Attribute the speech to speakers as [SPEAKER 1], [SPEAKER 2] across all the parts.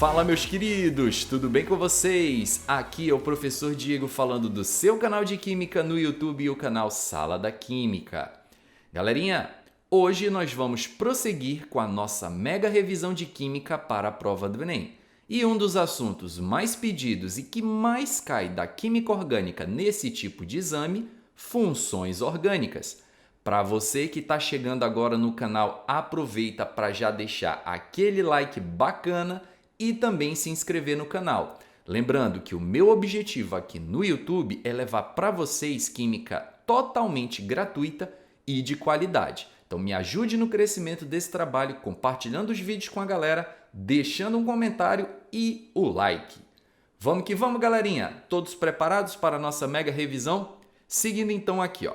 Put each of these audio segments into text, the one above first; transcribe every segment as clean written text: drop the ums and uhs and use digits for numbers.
[SPEAKER 1] Fala, meus queridos, tudo bem com vocês? Aqui é o professor Diego falando do seu canal de Química no YouTube e o canal Sala da Química. Galerinha, hoje nós vamos prosseguir com a nossa mega revisão de Química para a prova do Enem. E um dos assuntos mais pedidos e que mais cai da Química Orgânica nesse tipo de exame, funções orgânicas. Para você que está chegando agora no canal, aproveita para já deixar aquele like bacana e também se inscrever no canal. Lembrando que o meu objetivo aqui no YouTube é levar para vocês química totalmente gratuita e de qualidade. Então me ajude no crescimento desse trabalho, compartilhando os vídeos com a galera, deixando um comentário e o like. Vamos que vamos, galerinha! Todos preparados para a nossa mega revisão? Seguindo então aqui, ó.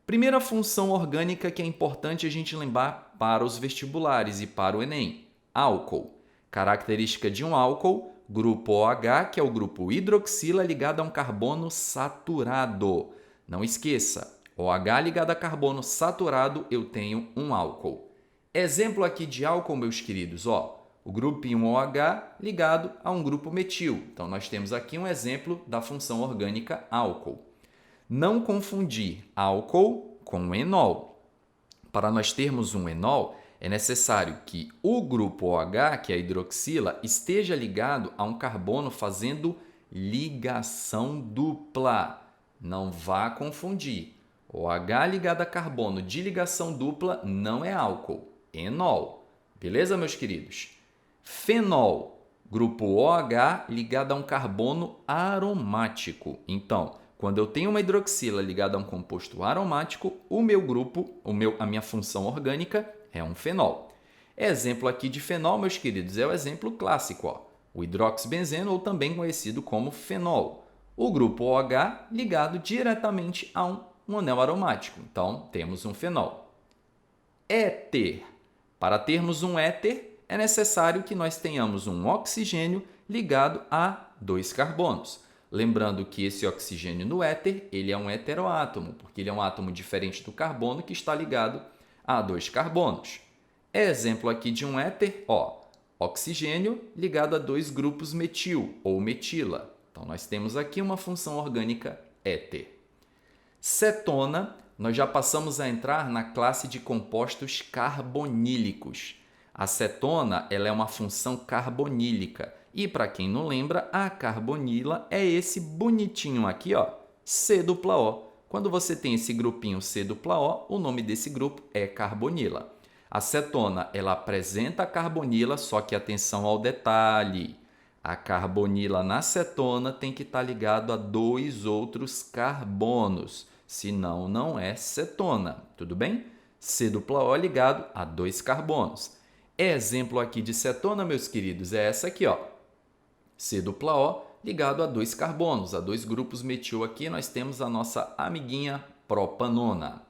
[SPEAKER 1] Primeira função orgânica que é importante a gente lembrar para os vestibulares e para o Enem: álcool. Característica de um álcool: grupo OH, que é o grupo hidroxila ligado a um carbono saturado. Não esqueça, OH ligado a carbono saturado, eu tenho um álcool. Exemplo aqui de álcool, meus queridos, ó, o grupinho OH ligado a um grupo metil. Então, nós temos aqui um exemplo da função orgânica álcool. Não confundir álcool com enol. Para nós termos um enol, é necessário que o grupo OH, que é a hidroxila, esteja ligado a um carbono fazendo ligação dupla. Não vá confundir. OH ligado a carbono de ligação dupla não é álcool, é enol. Beleza, meus queridos? Fenol, grupo OH ligado a um carbono aromático. Então, quando eu tenho uma hidroxila ligada a um composto aromático, a minha função orgânica é um fenol. Exemplo aqui de fenol, meus queridos, é o exemplo clássico, ó, o hidroxibenzeno, ou também conhecido como fenol. O grupo OH ligado diretamente a um anel aromático. Então, temos um fenol. Éter. Para termos um éter, é necessário que nós tenhamos um oxigênio ligado a dois carbonos. Lembrando que esse oxigênio no éter, ele é um heteroátomo, porque ele é um átomo diferente do carbono que está ligado a dois carbonos. Exemplo aqui de um éter, ó, oxigênio ligado a dois grupos metil ou metila. Então, nós temos aqui uma função orgânica éter. Cetona, nós já passamos a entrar na classe de compostos carbonílicos. A cetona, ela é uma função carbonílica. E, para quem não lembra, a carbonila é esse bonitinho aqui, ó, C dupla O. Quando você tem esse grupinho C dupla O, o nome desse grupo é carbonila. A cetona, ela apresenta a carbonila, só que atenção ao detalhe. A carbonila na cetona tem que estar ligado a dois outros carbonos, senão não é cetona, tudo bem? C dupla O ligado a dois carbonos. Exemplo aqui de cetona, meus queridos, é essa aqui, ó. C dupla O ligado a dois carbonos, a dois grupos metil aqui, nós temos a nossa amiguinha propanona.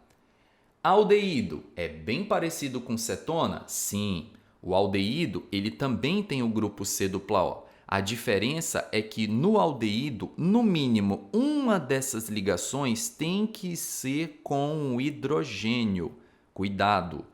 [SPEAKER 1] Aldeído é bem parecido com cetona? Sim, o aldeído ele também tem o grupo C dupla O. A diferença é que no aldeído, no mínimo, uma dessas ligações tem que ser com o hidrogênio. Cuidado!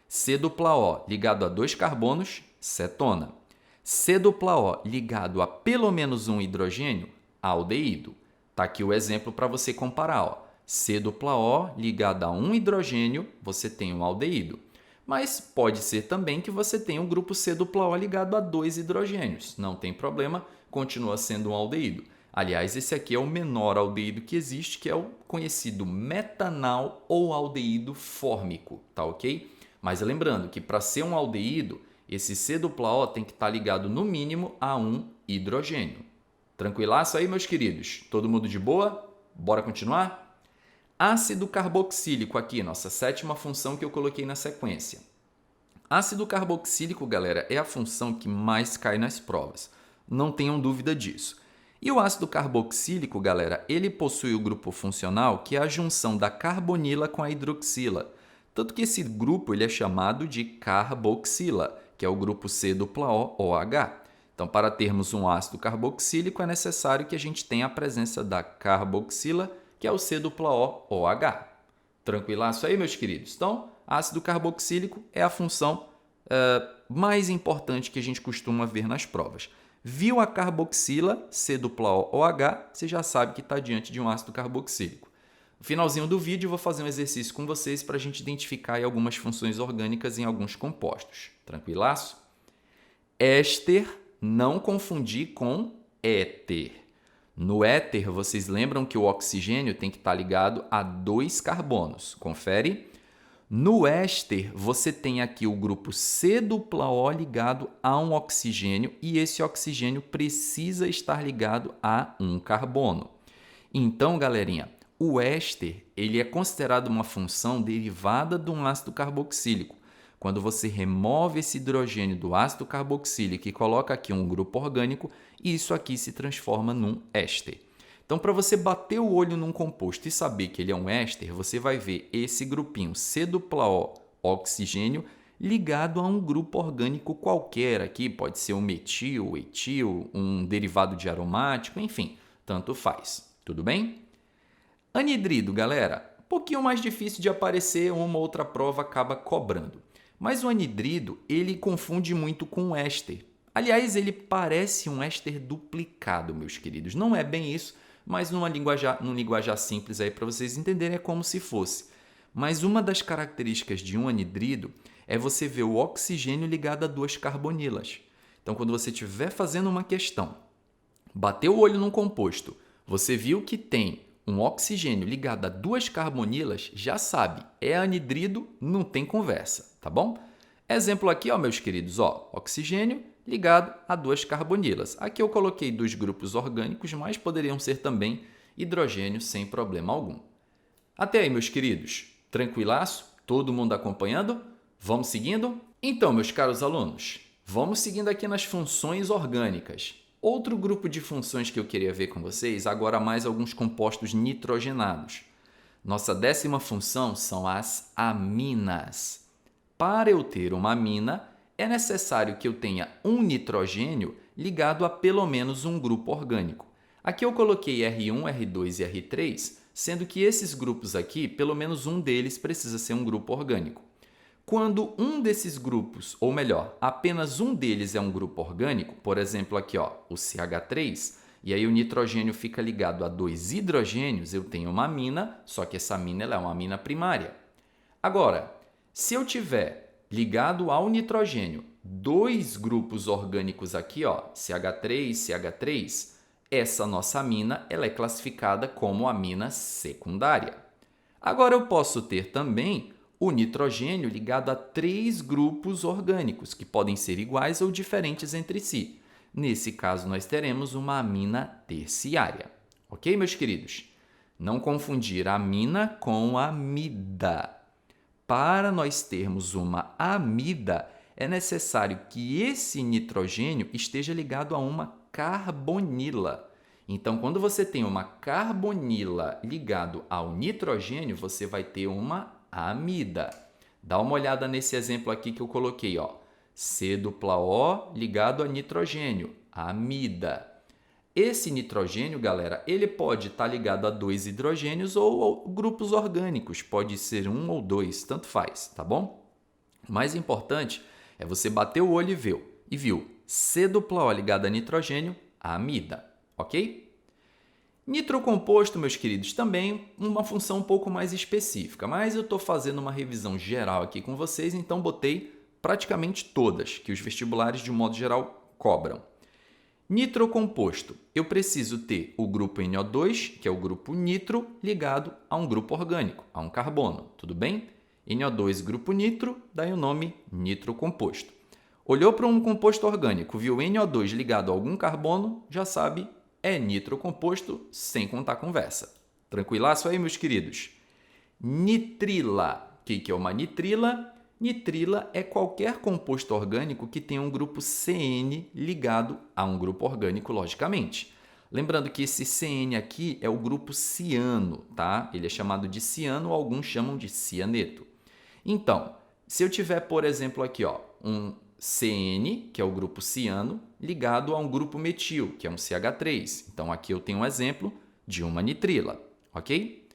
[SPEAKER 1] C dupla O ligado a dois carbonos, cetona. C dupla O ligado a pelo menos um hidrogênio, aldeído. Tá aqui o exemplo para você comparar, ó. C dupla O ligado a um hidrogênio, você tem um aldeído. Mas pode ser também que você tenha um grupo C dupla O ligado a dois hidrogênios. Não tem problema, continua sendo um aldeído. Aliás, esse aqui é o menor aldeído que existe, que é o conhecido metanal ou aldeído fórmico, tá ok? Mas lembrando que para ser um aldeído, esse C dupla O tem que estar ligado no mínimo a um hidrogênio. Tranquilaço aí, meus queridos? Todo mundo de boa? Bora continuar? Ácido carboxílico aqui, nossa sétima função que eu coloquei na sequência. Ácido carboxílico, galera, é a função que mais cai nas provas. Não tenham dúvida disso. E o ácido carboxílico, galera, ele possui o grupo funcional que é a junção da carbonila com a hidroxila. Tanto que esse grupo ele é chamado de carboxila, que é o grupo C dupla O, OH. Então, para termos um ácido carboxílico, é necessário que a gente tenha a presença da carboxila, que é o C dupla O, OH. Tranquilaço aí, meus queridos? Então, ácido carboxílico é a função mais importante que a gente costuma ver nas provas. Viu a carboxila, C-O-H, você já sabe que está diante de um ácido carboxílico. No finalzinho do vídeo, eu vou fazer um exercício com vocês para a gente identificar aí algumas funções orgânicas em alguns compostos. Tranquilaço? Éster, não confundir com éter. No éter, vocês lembram que o oxigênio tem que estar ligado a 2 carbonos. Confere? No éster, você tem aqui o grupo C-O ligado a um oxigênio e esse oxigênio precisa estar ligado a um carbono. Então, galerinha, o éster ele é considerado uma função derivada de um ácido carboxílico. Quando você remove esse hidrogênio do ácido carboxílico e coloca aqui um grupo orgânico, isso aqui se transforma num éster. Então, para você bater o olho num composto e saber que ele é um éster, você vai ver esse grupinho C-O, oxigênio, ligado a um grupo orgânico qualquer aqui. Pode ser um metil, etil, um derivado de aromático, enfim, tanto faz. Tudo bem? Anidrido, galera, um pouquinho mais difícil de aparecer, uma outra prova acaba cobrando. Mas o anidrido, ele confunde muito com o éster. Aliás, ele parece um éster duplicado, meus queridos. Não é bem isso, mas num linguajar simples aí para vocês entenderem é como se fosse. Mas uma das características de um anidrido é você ver o oxigênio ligado a 2 carbonilas. Então, quando você estiver fazendo uma questão, bateu o olho num composto, você viu que tem um oxigênio ligado a 2 carbonilas, já sabe, é anidrido, não tem conversa, tá bom? Exemplo aqui, ó, meus queridos, ó, oxigênio ligado a 2 carbonilas. Aqui eu coloquei 2 grupos orgânicos, mas poderiam ser também hidrogênio sem problema algum. Até aí, meus queridos. Tranquilaço? Todo mundo acompanhando? Vamos seguindo? Então, meus caros alunos, vamos seguindo aqui nas funções orgânicas. Outro grupo de funções que eu queria ver com vocês, agora mais alguns compostos nitrogenados. Nossa 10ª função são as aminas. Para eu ter uma amina, é necessário que eu tenha um nitrogênio ligado a pelo menos um grupo orgânico. Aqui eu coloquei R1, R2 e R3, sendo que esses grupos aqui, pelo menos um deles precisa ser um grupo orgânico. Quando um desses grupos, ou melhor, apenas um deles é um grupo orgânico, por exemplo aqui ó, o CH3, e aí o nitrogênio fica ligado a 2 hidrogênios, eu tenho uma amina, só que essa amina ela é uma amina primária. Agora, se eu tiver ligado ao nitrogênio 2 grupos orgânicos aqui, ó, CH3, CH3, essa nossa amina ela é classificada como amina secundária. Agora eu posso ter também o nitrogênio ligado a 3 grupos orgânicos, que podem ser iguais ou diferentes entre si. Nesse caso, nós teremos uma amina terciária. Ok, meus queridos? Não confundir amina com amida. Para nós termos uma amida, é necessário que esse nitrogênio esteja ligado a uma carbonila. Então, quando você tem uma carbonila ligado ao nitrogênio, você vai ter uma amida. Dá uma olhada nesse exemplo aqui que eu coloquei, ó. C-O ligado a nitrogênio, amida. Esse nitrogênio, galera, ele pode estar ligado a 2 hidrogênios ou grupos orgânicos, pode ser 1 ou 2, tanto faz, tá bom? O mais importante é você bater o olho e viu C-O ligado a nitrogênio, amida, ok? Nitrocomposto, meus queridos, também uma função um pouco mais específica, mas eu estou fazendo uma revisão geral aqui com vocês, então botei praticamente todas que os vestibulares, de um modo geral, cobram. Nitrocomposto, eu preciso ter o grupo NO2, que é o grupo nitro, ligado a um grupo orgânico, a um carbono, tudo bem? NO2, grupo nitro, daí o nome nitrocomposto. Olhou para um composto orgânico, viu NO2 ligado a algum carbono, já sabe, é nitrocomposto sem contar conversa. Tranquilaço aí, meus queridos? Nitrila. O que é uma nitrila? Nitrila é qualquer composto orgânico que tenha um grupo CN ligado a um grupo orgânico, logicamente. Lembrando que esse CN aqui é o grupo ciano, tá? Ele é chamado de ciano ou alguns chamam de cianeto. Então, se eu tiver, por exemplo, aqui ó, um CN, que é o grupo ciano, ligado a um grupo metil, que é um CH3. Então, aqui eu tenho um exemplo de uma nitrila, ok?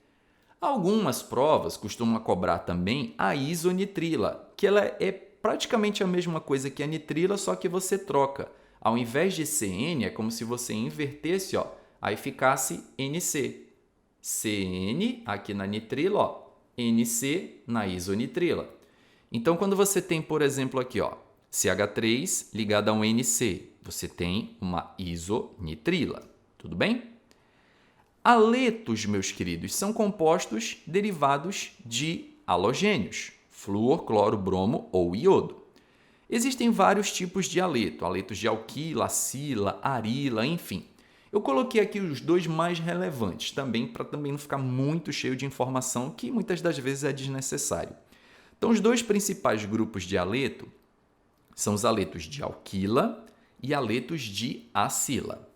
[SPEAKER 1] Algumas provas costumam cobrar também a isonitrila, que ela é praticamente a mesma coisa que a nitrila, só que você troca Ao invés de CN, é como se você invertesse, ó, aí ficasse NC. CN aqui na nitrila, ó, NC na isonitrila. Então, quando você tem, por exemplo, aqui, ó, CH3 ligado a um NC, você tem uma isonitrila. Tudo bem? Haletos, meus queridos, são compostos derivados de halogênios, flúor, cloro, bromo ou iodo. Existem vários tipos de haleto, haletos de alquila, acila, arila, enfim. Eu coloquei aqui os dois mais relevantes, também para também não ficar muito cheio de informação, que muitas das vezes é desnecessário. Então, os dois principais grupos de haleto são os haletos de alquila e haletos de acila.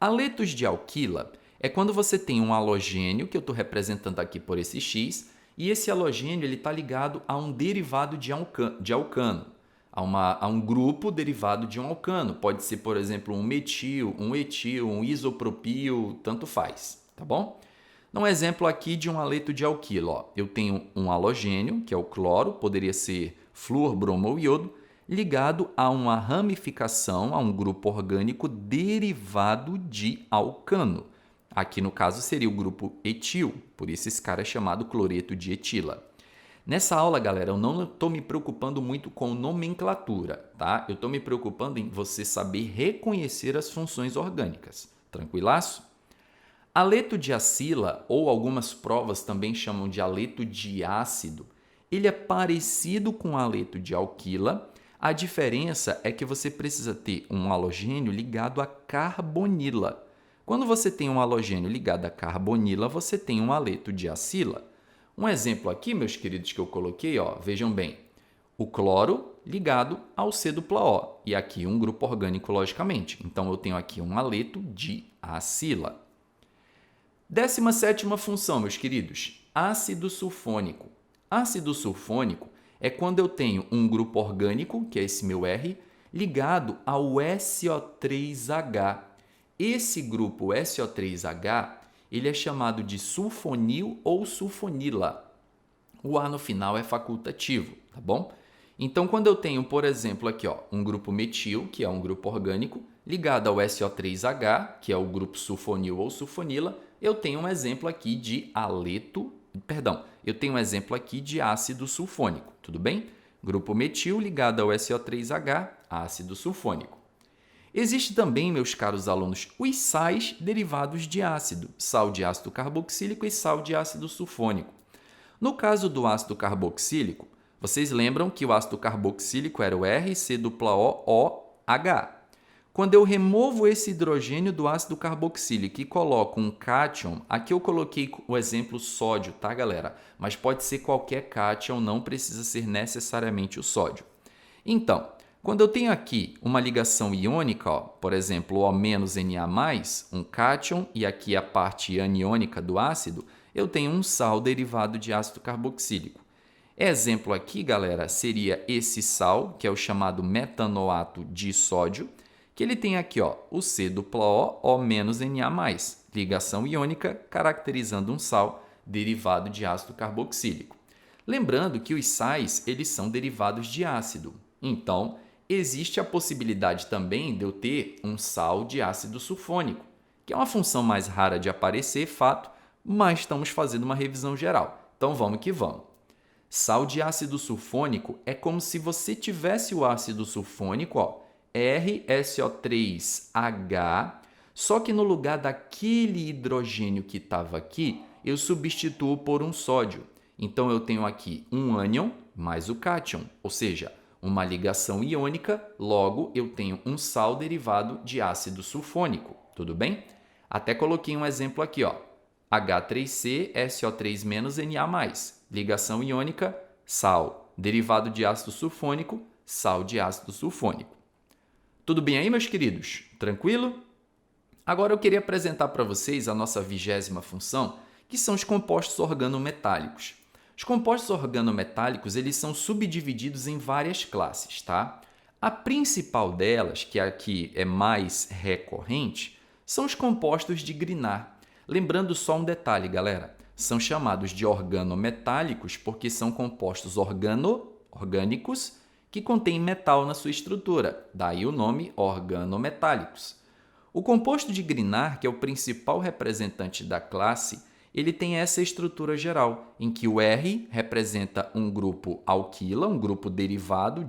[SPEAKER 1] Haletos de alquila é quando você tem um halogênio, que eu estou representando aqui por esse X, e esse halogênio está ligado a um derivado de alcano, a um grupo derivado de um alcano. Pode ser, por exemplo, um metil, um etil, um isopropil, tanto faz, tá bom? Um exemplo aqui de um haleto de alquila. Ó. Eu tenho um halogênio, que é o cloro, poderia ser flúor, bromo ou iodo, ligado a uma ramificação, a um grupo orgânico derivado de alcano. Aqui, no caso, seria o grupo etil, por isso esse cara é chamado cloreto de etila. Nessa aula, galera, eu não estou me preocupando muito com nomenclatura, tá? Eu estou me preocupando em você saber reconhecer as funções orgânicas. Tranquilaço? Haleto de acila, ou algumas provas também chamam de haleto de ácido, ele é parecido com o haleto de alquila. A diferença é que você precisa ter um halogênio ligado a carbonila. Quando você tem um halogênio ligado a carbonila, você tem um haleto de acila. Um exemplo aqui, meus queridos, que eu coloquei, ó, vejam bem, o cloro ligado ao C-O, e aqui um grupo orgânico, logicamente. Então, eu tenho aqui um haleto de acila. 17ª função, meus queridos, ácido sulfônico. Ácido sulfônico é quando eu tenho um grupo orgânico, que é esse meu R, ligado ao SO3H. Esse grupo SO3H, ele é chamado de sulfonil ou sulfonila. O A no final é facultativo, tá bom? Então, quando eu tenho, por exemplo, aqui, ó, um grupo metil, que é um grupo orgânico, ligado ao SO3H, que é o grupo sulfonil ou sulfonila, eu tenho um exemplo aqui de eu tenho um exemplo aqui de ácido sulfônico, tudo bem? Grupo metil ligado ao SO3H, ácido sulfônico. Existe também, meus caros alunos, os sais derivados de ácido, sal de ácido carboxílico e sal de ácido sulfônico. No caso do ácido carboxílico, vocês lembram que o ácido carboxílico era o RC+OOH. Quando eu removo esse hidrogênio do ácido carboxílico e coloco um cátion, aqui eu coloquei o exemplo sódio, tá, galera? Mas pode ser qualquer cátion, não precisa ser necessariamente o sódio. Então, quando eu tenho aqui uma ligação iônica, ó, por exemplo, O-Na+, um cátion, e aqui a parte aniônica do ácido, eu tenho um sal derivado de ácido carboxílico. Exemplo aqui, galera, seria esse sal, que é o chamado metanoato de sódio, que ele tem aqui, ó, o C-O, O-Na+, ligação iônica, caracterizando um sal derivado de ácido carboxílico. Lembrando que os sais, eles são derivados de ácido. Então, existe a possibilidade também de eu ter um sal de ácido sulfônico, que é uma função mais rara de aparecer, fato, mas estamos fazendo uma revisão geral. Então, vamos que vamos. Sal de ácido sulfônico é como se você tivesse o ácido sulfônico, ó, RSO3H, só que no lugar daquele hidrogênio que estava aqui, eu substituo por um sódio. Então, eu tenho aqui um ânion mais o cátion, ou seja, uma ligação iônica, logo eu tenho um sal derivado de ácido sulfônico, tudo bem? Até coloquei um exemplo aqui, ó, H3C, SO3-Na+, ligação iônica, sal, derivado de ácido sulfônico, sal de ácido sulfônico. Tudo bem aí, meus queridos? Tranquilo? Agora eu queria apresentar para vocês a nossa 20ª função, que são os compostos organometálicos. Os compostos organometálicos, eles são subdivididos em várias classes, tá? A principal delas, que aqui é mais recorrente, são os compostos de Grignard. Lembrando só um detalhe, galera, são chamados de organometálicos porque são compostos orgânicos que contém metal na sua estrutura, daí o nome organometálicos. O composto de Grignard, que é o principal representante da classe, ele tem essa estrutura geral, em que o R representa um grupo alquila, um grupo derivado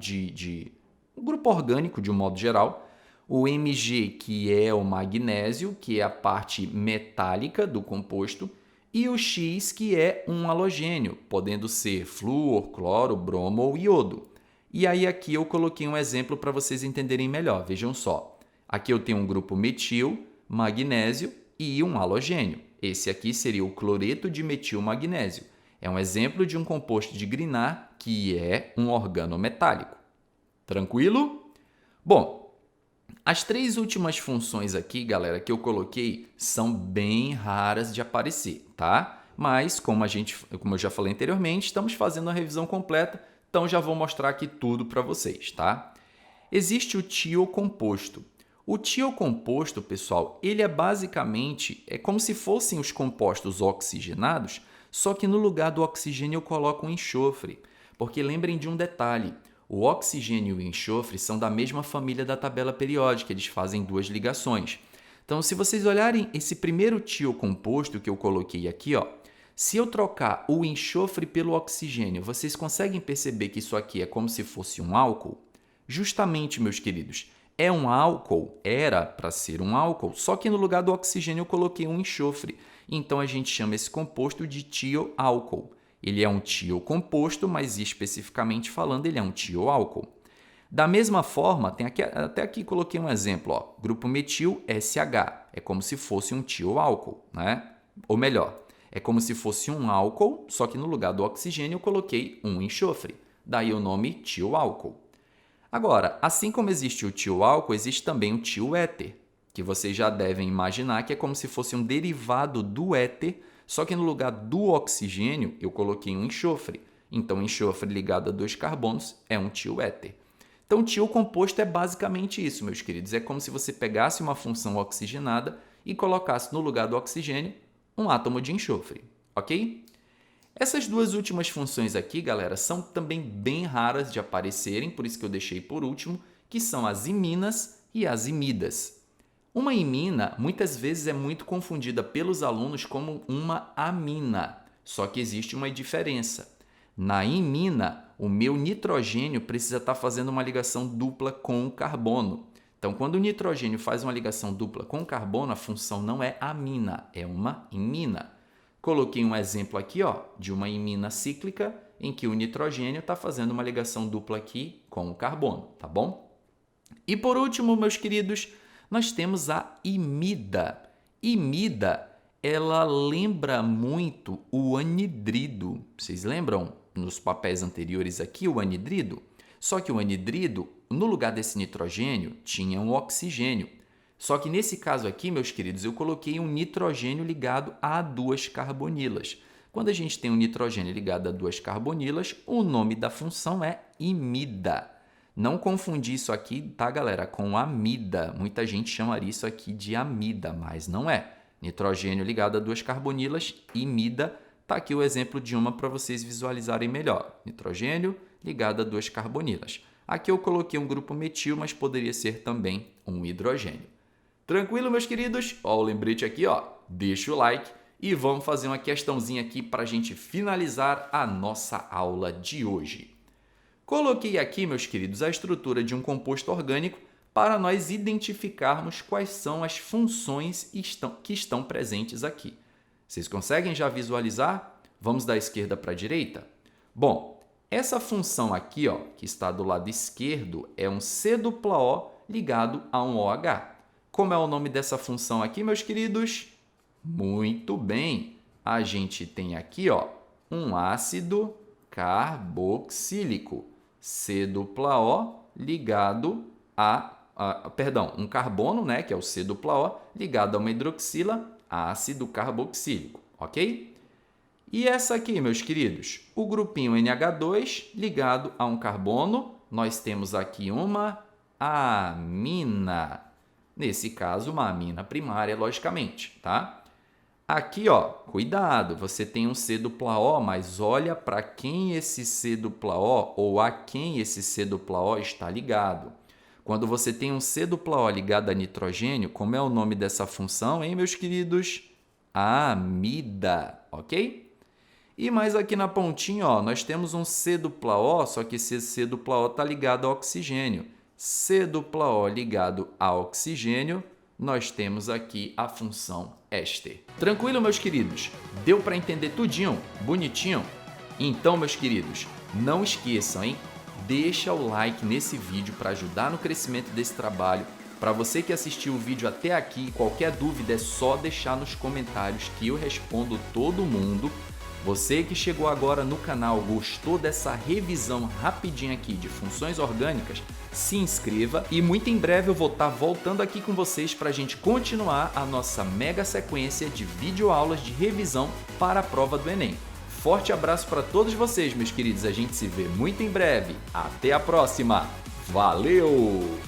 [SPEAKER 1] um grupo orgânico de um modo geral, o Mg, que é o magnésio, que é a parte metálica do composto, e o X, que é um halogênio, podendo ser flúor, cloro, bromo ou iodo. E aí aqui eu coloquei um exemplo para vocês entenderem melhor. Vejam só. Aqui eu tenho um grupo metil, magnésio e um halogênio. Esse aqui seria o cloreto de metil magnésio. É um exemplo de um composto de Grignard que é um organometálico. Tranquilo? Bom, as 3 últimas funções aqui, galera, que eu coloquei são bem raras de aparecer, tá? Mas, como eu já falei anteriormente, estamos fazendo a revisão completa, então já vou mostrar aqui tudo para vocês, tá? Existe o tiocomposto. O tiocomposto, pessoal, ele é basicamente como se fossem os compostos oxigenados, só que no lugar do oxigênio eu coloco um enxofre. Porque lembrem de um detalhe, o oxigênio e o enxofre são da mesma família da tabela periódica, eles fazem 2 ligações. Então, se vocês olharem esse primeiro tiocomposto que eu coloquei aqui, ó, se eu trocar o enxofre pelo oxigênio, vocês conseguem perceber que isso aqui é como se fosse um álcool? Justamente, meus queridos, é um álcool, era para ser um álcool, só que no lugar do oxigênio eu coloquei um enxofre. Então, a gente chama esse composto de tioálcool. Ele é um tiocomposto, mas especificamente falando, ele é um tioálcool. Da mesma forma, até aqui coloquei um exemplo, ó, grupo metil SH, é como se fosse um tioálcool, né? Ou melhor, é como se fosse um álcool, só que no lugar do oxigênio eu coloquei um enxofre, daí o nome tioálcool. Agora, assim como existe o tioálcool, existe também o tioéter, que vocês já devem imaginar que é como se fosse um derivado do éter, só que no lugar do oxigênio eu coloquei um enxofre. Então, enxofre ligado a 2 carbonos é um tioéter. Então, o tiocomposto é basicamente isso, meus queridos. É como se você pegasse uma função oxigenada e colocasse no lugar do oxigênio um átomo de enxofre, ok? Essas 2 últimas funções aqui, galera, são também bem raras de aparecerem, por isso que eu deixei por último, que são as iminas e as imidas. Uma imina, muitas vezes, é muito confundida pelos alunos como uma amina, só que existe uma diferença. Na imina, o meu nitrogênio precisa estar fazendo uma ligação dupla com o carbono. Então, quando o nitrogênio faz uma ligação dupla com o carbono, a função não é amina, é uma imina. Coloquei um exemplo aqui, ó, de uma imina cíclica em que o nitrogênio está fazendo uma ligação dupla aqui com o carbono, tá bom? E por último, meus queridos, nós temos a imida. Imida, ela lembra muito o anidrido. Vocês lembram nos papéis anteriores aqui o anidrido? Só que o anidrido, no lugar desse nitrogênio, tinha um oxigênio. Só que nesse caso aqui, meus queridos, eu coloquei um nitrogênio ligado a 2 carbonilas. Quando a gente tem um nitrogênio ligado a 2 carbonilas, o nome da função é imida. Não confundir isso aqui, tá, galera, com amida. Muita gente chamaria isso aqui de amida, mas não é. Nitrogênio ligado a 2 carbonilas, imida. Tá aqui o exemplo de uma para vocês visualizarem melhor. Nitrogênio ligado a 2 carbonilas. Aqui eu coloquei um grupo metil, mas poderia ser também um hidrogênio. Tranquilo, meus queridos? Ó, o lembrete aqui, ó. Deixa o like e vamos fazer uma questãozinha aqui para a gente finalizar a nossa aula de hoje. Coloquei aqui, meus queridos, a estrutura de um composto orgânico para nós identificarmos quais são as funções que estão presentes aqui. Vocês conseguem já visualizar? Vamos da esquerda para a direita? Bom, essa função aqui, ó, que está do lado esquerdo, é um C+O ligado a um OH. Como é o nome dessa função aqui, meus queridos? Muito bem! A gente tem aqui, ó, um ácido carboxílico. C+O ligado um carbono, né, que é o C+O, ligado a uma hidroxila, ácido carboxílico, ok? E essa aqui, meus queridos, o grupinho NH2 ligado a um carbono, nós temos aqui uma amina. Nesse caso, uma amina primária, logicamente, tá? Aqui, ó, cuidado, você tem um C dupla O, mas olha para quem esse C dupla O ou a quem esse C dupla O está ligado. Quando você tem um C dupla O ligado a nitrogênio, como é o nome dessa função, hein, meus queridos? Amida, ok? E mais aqui na pontinha, ó, nós temos um C dupla O, só que esse C dupla O está ligado ao oxigênio. C dupla O ligado a oxigênio, nós temos aqui a função éster. Tranquilo, meus queridos? Deu para entender tudinho? Bonitinho? Então, meus queridos, não esqueçam, hein? Deixa o like nesse vídeo para ajudar no crescimento desse trabalho. Para você que assistiu o vídeo até aqui, qualquer dúvida é só deixar nos comentários que eu respondo todo mundo. Você que chegou agora no canal, gostou dessa revisão rapidinha aqui de funções orgânicas, se inscreva e muito em breve eu vou estar voltando aqui com vocês para a gente continuar a nossa mega sequência de videoaulas de revisão para a prova do Enem. Forte abraço para todos vocês, meus queridos, a gente se vê muito em breve. Até a próxima! Valeu!